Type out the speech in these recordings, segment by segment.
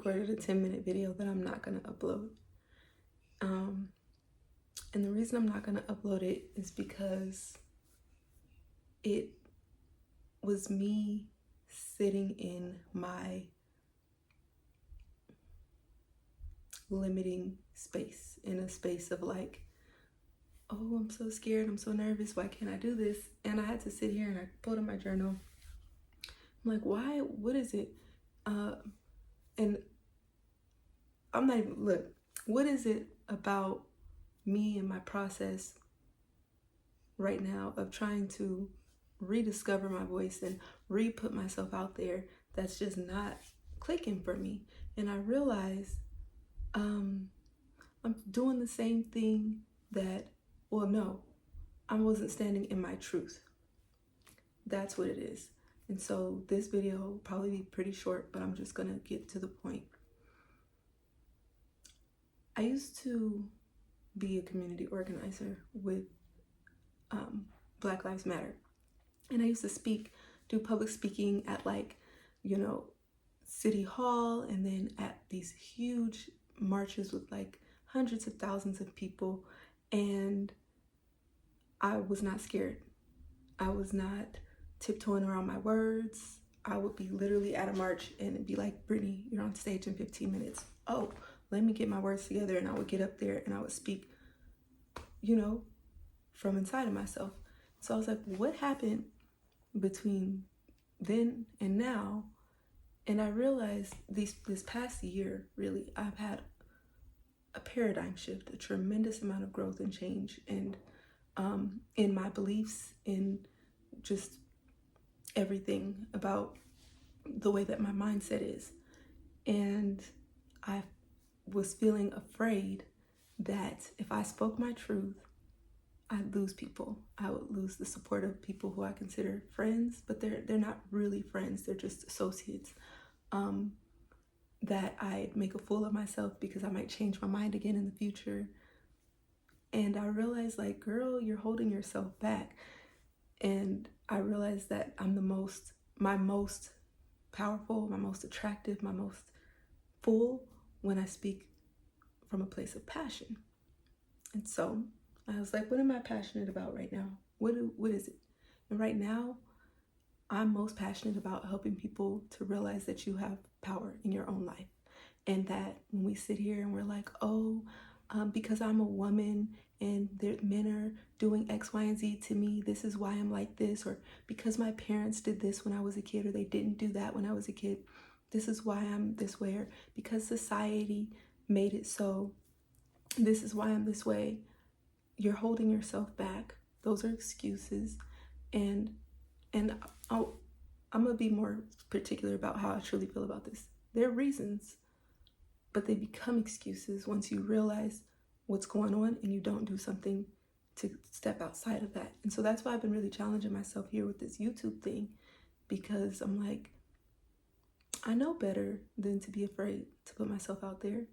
recorded a 10-minute video that I'm not going to upload. And the reason I'm not going to upload it is because it was me sitting in my limiting space, in a space of like, oh, I'm so scared, I'm so nervous, why can't I do this? And I had to sit here and I pulled up my journal. I'm like, why? What is it? And I'm not even, look, what is it about me and my process right now of trying to rediscover my voice and re-put myself out there that's just not clicking for me? And I realized I'm doing the same thing that, well, no, I wasn't standing in my truth. That's what it is. And so this video will probably be pretty short, but I'm just gonna get to the point. I used to be a community organizer with Black Lives Matter. And I used to do public speaking at like, City Hall, and then at these huge marches with like hundreds of thousands of people. And I was not scared. I was not tiptoeing around my words. I would be literally at a march and it'd be like, Brittany, you're on stage in 15 minutes. Oh, let me get my words together. And I would get up there and I would speak, from inside of myself. So I was like, what happened between then and now? And I realized this past year, really, I've had a paradigm shift, a tremendous amount of growth and change, and in my beliefs, in just everything about the way that my mindset is. And I was feeling afraid that if I spoke my truth, I'd lose people. I would lose the support of people who I consider friends, but they're not really friends. They're just associates. That I'd make a fool of myself because I might change my mind again in the future. And I realized, like, girl, you're holding yourself back. And I realized that I'm my most powerful, my most attractive, my most full when I speak from a place of passion. And so I was like, what am I passionate about right now? What is it? And right now, I'm most passionate about helping people to realize that you have power in your own life. And that when we sit here and we're like, oh, because I'm a woman and men are doing X, Y, and Z to me, this is why I'm like this. Or because my parents did this when I was a kid, or they didn't do that when I was a kid, this is why I'm this way. Or because society made it so, this is why I'm this way. You're holding yourself back. Those are excuses. And I'm gonna be more particular about how I truly feel about this. There are reasons, but they become excuses once you realize what's going on and you don't do something to step outside of that. And so that's why I've been really challenging myself here with this YouTube thing, because I'm like, I know better than to be afraid to put myself out there.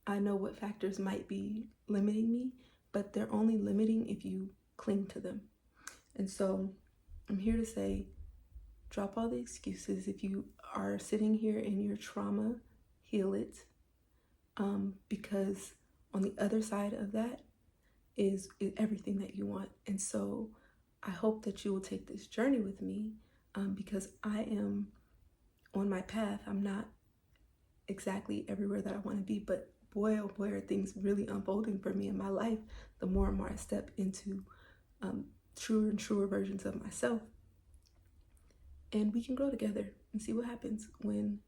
I know what factors might be limiting me, but they're only limiting if you cling to them. And so I'm here to say, drop all the excuses. If you are sitting here in your trauma, heal it. Because on the other side of that is everything that you want. And so I hope that you will take this journey with me, because I am on my path. I'm not exactly everywhere that I want to be, but boy, oh boy, are things really unfolding for me in my life the more and more I step into truer and truer versions of myself. And we can grow together and see what happens when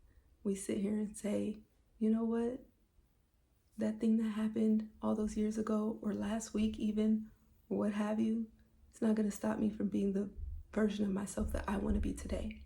we sit here and say, you know what? That thing that happened all those years ago, or last week even, or what have you, it's not going to stop me from being the version of myself that I want to be today.